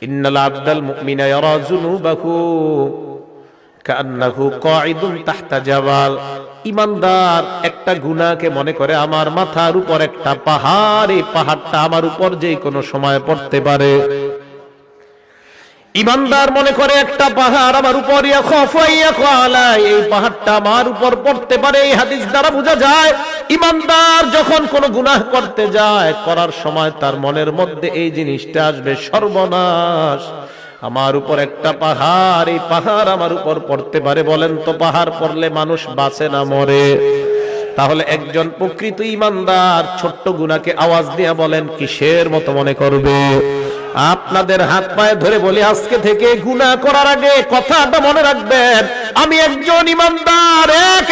ইন্নাল আবদাল মুমিনা ইয়ারা যুনুবাহু কান্নাহু কাঈদুন তাহতা জাবাল। ঈমানদার একটা গুনাহকে মনে করে আমার মাথার উপর একটা পাহাড়, এই পাহাড়টা আমার উপর যে কোনো সময় পড়তে পারে। ঈমানদার মনে করে একটা পাহাড় আমার উপর, এই পাহাড়টা আমার উপর পড়তে পারে। এই হাদিস দ্বারা বোঝা যায় ঈমানদার যখন কোনো গুনাহ করতে যায়, করার সময় তার মনের মধ্যে এই জিনিসটা আসবে, সর্বনাশ, আমার উপর একটা পাহাড়, এই পাহাড় আমার উপর পড়তে পারে। বলেন তো পাহাড় পড়লে মানুষ বাঁচে না মরে? তাহলে একজন প্রকৃত ঈমানদার ছোট্ট গুনাহকে আওয়াজ দিয়ে বলেন কিসের মতো মনে করবে? আপনাদের হাত পায়ে ধরে বলি, আজকে থেকে গুনাহ করার আগে কথাটা মনে রাখবেন, আমি একজন ঈমানদার,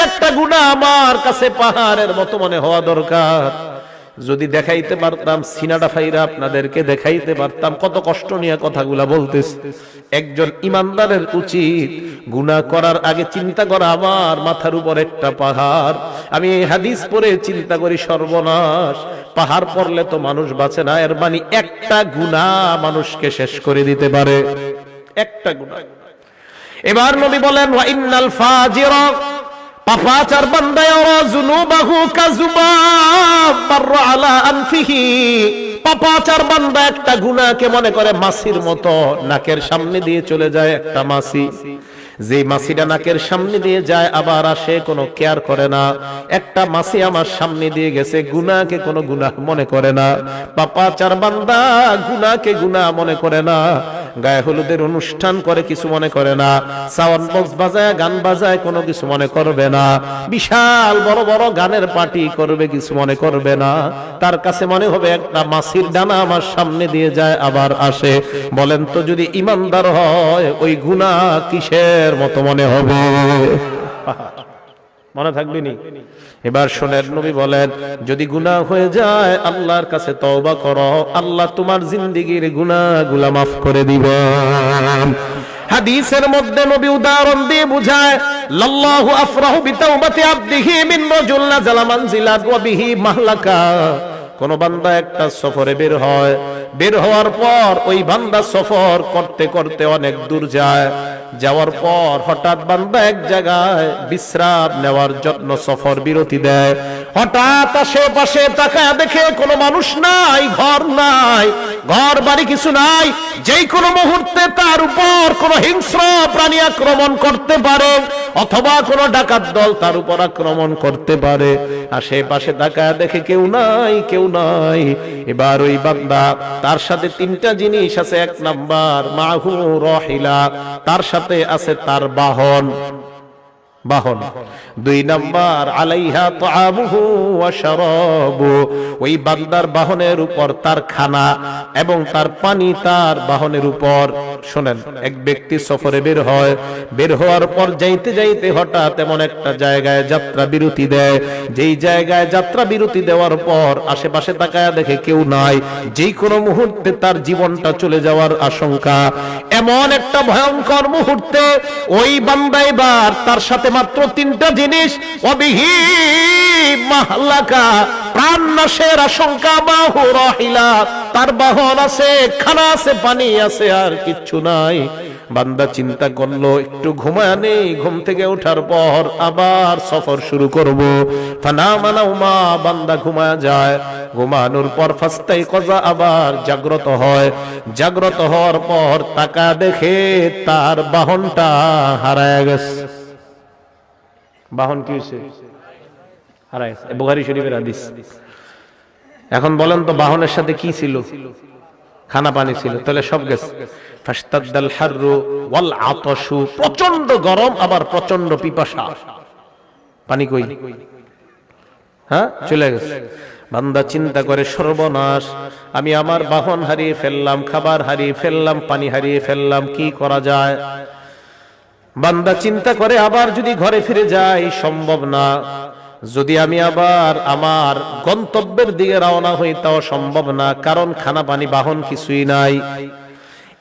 একটা গুনাহ আমার কাছে পাহাড়ের মতো মনে হওয়া দরকার। যদি দেখাইতে পারতাম, সিনাটা ফাইরা আপনাদেরকে দেখাইতে পারতাম কত কষ্ট নিয়ে কথাগুলা বলতেছি। একজন ঈমানদারের উচিত গুনাহ করার আগে চিন্তা করা আমার মাথার উপর একটা পাহাড়। আমি এই হাদিস পড়ে চিন্তা করি সর্বনাশ, পাহাড় পড়লে তো মানুষ বাঁচে না, এর মানে একটা গুনাহ মানুষকে শেষ করে দিতে পারে, একটা গুনাহ। এবার নবী বলেন ওয়া ইন্নাল ফাজিরা, পাপাচার বান্দা ইয়ারা যুনুবাহু কাযুবাব মাররা আলা আনফিহি, পাপাচার বান্দা একটা গুনাহকে মনে করে মাছির মতো, নাকের সামনে দিয়ে চলে যায় একটা মাছি, যে মাছিটা নাকের সামনে দিয়ে যায় আবার আসে, কোনো কেয়ার করে না। একটা মাছি আমার সামনে দিয়ে গেছে, গুনাহকে কোনো গুনাহ মনে করে না। পাপাচার বান্দা গুনাহকে গুনাহ মনে করে না, গায়ে হলুদের অনুষ্ঠান করে কিছু মনে করে না, সাউন্ড বক্স বাজায় গান বাজায় কোনো কিছু মনে করবে না, বিশাল বড় বড় গানের পার্টি করবে কিছু মনে করবে না। তার কাছে মনে হবে একটা মাছির ডানা আমার সামনে দিয়ে যায় আবার আসে। বলেন তো যদি ঈমানদার হয় ওই গুনাহ কিসের মতো মনে হবে? মনে থাকবে নি? এবার শোনেন, নবী বলেন যদি গুনাহ হয়ে যায় আল্লাহর কাছে তওবা করো, আল্লাহ তোমার জিন্দেগীর গুনাহগুলো মাফ করে দিবেন। হাদিসের মধ্যে নবী উদাহরণ দিয়ে বুঝায়, লাল্লাহু আফরাহু বিতাওবাতি আবদিহি মিন রাজুল নাযালা মানজিলাত ওয়া বিহি মাহলাকা। কোন বান্দা একটা সফরে বের হয়, বের হওয়ার পর ওই বান্দা সফর করতে করতে অনেক দূর যায়, যাওয়ার পর হঠাৎ বান্দা এক জায়গায় বিশ্রাম নেওয়ার জন্য সফর বিরতি দেয়। হঠাৎ আশেপাশে তাকায় দেখে কোনো মানুষ নাই, ঘর নাই, ঘর বাড়ি কিছু নাই। যেই কোনো মুহূর্তে তার উপর কোনো হিংস্র প্রাণী আক্রমণ করতে পারে, অথবা কোনো ডাকাত দল তার উপর আক্রমণ করতে পারে। আশেপাশে তাকায় দেখে কেউ নাই, কেউ নাই। এবার ওই বান্দা, তার সাথে তিনটা জিনিস আছে। এক নাম্বার মাহু রাহিলা, তার সাথে আছে তার বাহন, বাহন। দুই নাম্বার আলাইহা তাআমুহু ওয়া শারাবু, ওই বান্দার বাহনের উপর তার খানা এবং তার পানি তার বাহনের উপর। শুনেন, এক ব্যক্তি সফরে বের হয়, বের হওয়ার পর যাইতে যাইতে হঠাৎ এমন একটা জায়গায় যাত্রা বিরতি দেয়, যেই জায়গায় যাত্রা বিরতি দেওয়ার পর আশেপাশে তাকায়া দেখে কেউ নাই, যেই কোনো মুহূর্তে তার জীবনটা চলে যাওয়ার আশঙ্কা। এমন একটা ভয়ঙ্কর মুহূর্তে ওই বান্দা এবার তার সাথে মাত্র তিনটা জিনিস, ওয়াবিহি মাহলাকা, প্রাণ নাশের আশঙ্কা, বাহু রাহিলা, তার বাহন আছে, খানা আছে, পানি আছে, আর কিচ্ছু নাই। বান্দা চিন্তা করলো একটু ঘুমায় নেই, ঘুম থেকে ওঠার পর আবার সফর শুরু করব। ফানামা নাওমা, বান্দা ঘুমায় যায়, ঘুমানোর পর ফাস্তাইকাযা, আবার জাগ্রত হয়। জাগ্রত হওয়ার পর তাকা দেখে তার বাহনটা হারায় গেছে। বাহন কি হয়েছে? হারায় গেছে। বুখারী শরীফের হাদিস। এখন বলেন তো বাহনের সাথে কি ছিল? খানা পানি ছিল, তাহলে সব গেছে। ফাশতাদ্দাল হাররু ওয়াল আতাশু, প্রচন্ড গরম আবার প্রচন্ড পিপাসা, পানি কই? হ্যাঁ, চলে গেছে। বান্দা চিন্তা করে সর্বনাশ, আমি আমার বাহন হারিয়ে ফেললাম, খাবার হারিয়ে ফেললাম, পানি হারিয়ে ফেললাম, কি করা যায়? বান্দা চিন্তা করে আবার যদি ঘরে ফিরে যাই সম্ভব না, যদি আমি আবার আমার গন্তব্যের দিকে রওনা হই তাও সম্ভব না, কারণ খানা পানি বাহন কিছুই নাই।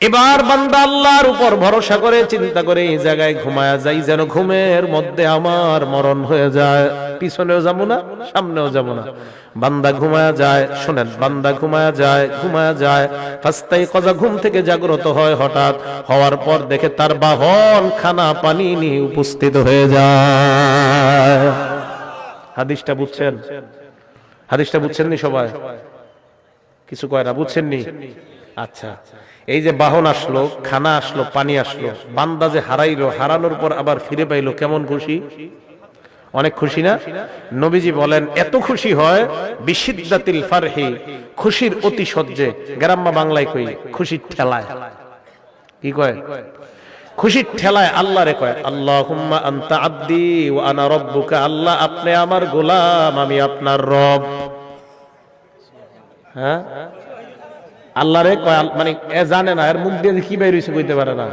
এবার বান্দা আল্লাহর উপর ভরসা করে চিন্তা করে এই জায়গায় ঘুমায়া যাই, যেন ঘুমের মধ্যে আমার মরণ হয়ে যায়। পিছনেও যাবো না, সামনেও যাবো না। বান্দা ঘুমায়া যায়, শোনেন, বান্দা ঘুমায়া যায়, ফাস্তাইকাযা, ঘুম থেকে জাগ্রত হয়, হঠাৎ হওয়ার পর দেখে তার বাহন খানা পানি নিয়ে উপস্থিত হয়ে যায়। হাদিসটা বুঝছেন? হাদিসটা বুঝছেন নি সবাই? কিছু কয় না, বুঝছেন নি? আচ্ছা, এই যে বাহন আসলো, খানা আসলো, পানি আসলো, বান্দা যে হারাইলো, হারানোর পর আবার ফিরে পাইলো, কেমন খুশি? অনেক খুশি না? নবীজি বলেন এত খুশি হয় বিশিদ্দাতিল ফারহি, খুশির অতি সহ্যে। গ্রাম্য বাংলায় কই খুশির ঠেলায়। কি কয়? খুশির ঠেলায় আল্লাহ রে কয় আল্লাহুম্মা আনতা আব্দি ওয়া আনা রাব্বুকা, আল্লাহ আপনি আমার গোলাম, আমি আপনার রব। হ্যাঁ, আল্লাহ রে কয়, মানে এ জানে না এর মুখ দিয়ে কি বের হইছে কইতে পারে না।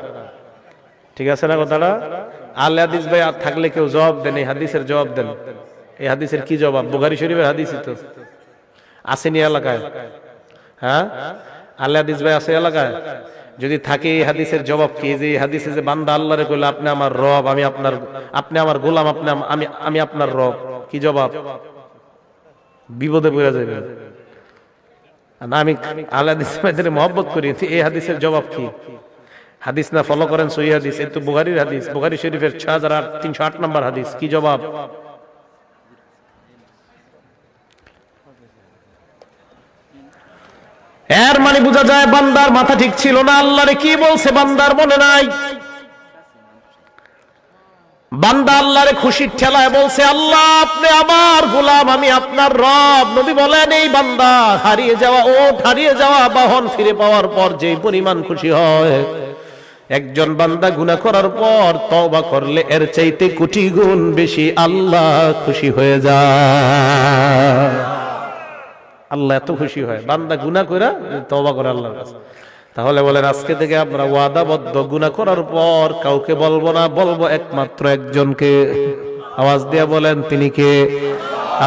ঠিক আছে না কথাটা? আলে হাদিস ভাই থাকলে কেউ জবাব দেন, এই হাদিসের জবাব দেন। এই হাদিসের কি জবাব? বুখারী শরীফের হাদিসই তো আসেনি এলাকায়। হ্যাঁ, আলে হাদিস ভাই আছে এলাকায়? যদি থাকে এই হাদিসের জবাব কি? যে হাদিসে যে বান্দা আল্লাহরে কইলো আপনি আমার রব, আমি আপনার, আপনি আমার গোলাম, আমি আপনার রব, কি জবাব? বিপদে পড়ে যাবে না। আমি আলে হাদিস ভাইদের মহব্বত করি, এই হাদিসের জবাব কি? হাদিস না ফলো করেন সহিহ হাদিস, এই তো বুখারীর হাদিস, বুখারী শরীফের 6308 নম্বর হাদিস। কি জবাব? এর মানে বোঝা যায় বান্দার মাথা ঠিক ছিল না। আল্লাহরে কি বলছে বান্দার মনে নাই। বান্দা আল্লাহরে খুশির ঠেলায় বলছে আল্লাহ আপনি আমার গোলাম, আমি আপনার রব। নবী বলেন এই বান্দা হারিয়ে যাওয়া বাহন ফিরে পাওয়ার পর যে পরিমাণ খুশি হয়, একজন বান্দা গুনাহ করার পর তওবা করলে এর চাইতে কোটি গুণ বেশি আল্লাহ খুশি হয়ে যায়। আল্লাহ এত খুশি হয় বান্দা গুনাহ কইরা তওবা করে আল্লাহর কাছে। তাহলে বলেন আজকে থেকে আমরা ওয়াদাবদ্ধ, গুনাহ করার পর কাউকে বলবো না, বলবো একমাত্র একজনকে। আওয়াজ দিয়া বলেন তিনি কে?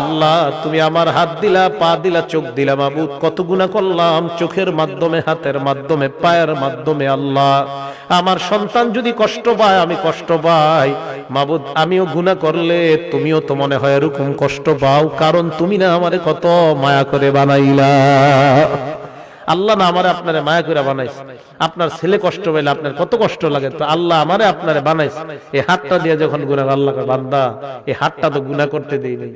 আল্লাহ তুমি আমার হাত দিলা, পা দিলা, চোখ দিলা, মাবুদ কত গুনাহ করলাম, চোখের মাধ্যমে, হাতের মাধ্যমে, পায়ের মাধ্যমে। আল্লাহ আমার সন্তান যদি কষ্ট পায়, আমি কষ্ট পাই, মাবুদ আমিও গুনাহ করলে তুমিও তো মনে হয় এরকম কষ্ট পাও, কারণ তুমি না আমারে কত মায়া করে বানাইলা। আল্লাহ না আমারে আপনারে মায়া করে বানাইছে। আপনার ছেলে কষ্ট পাইলে আপনার কত কষ্ট লাগে, তো আল্লাহ আমারে আপনারে বানাইছে। এই হাতটা দিয়ে যখন গুনাহ, আল্লাহকে বান্দা এই হাতটা তো গুনাহ করতে দেই নাই।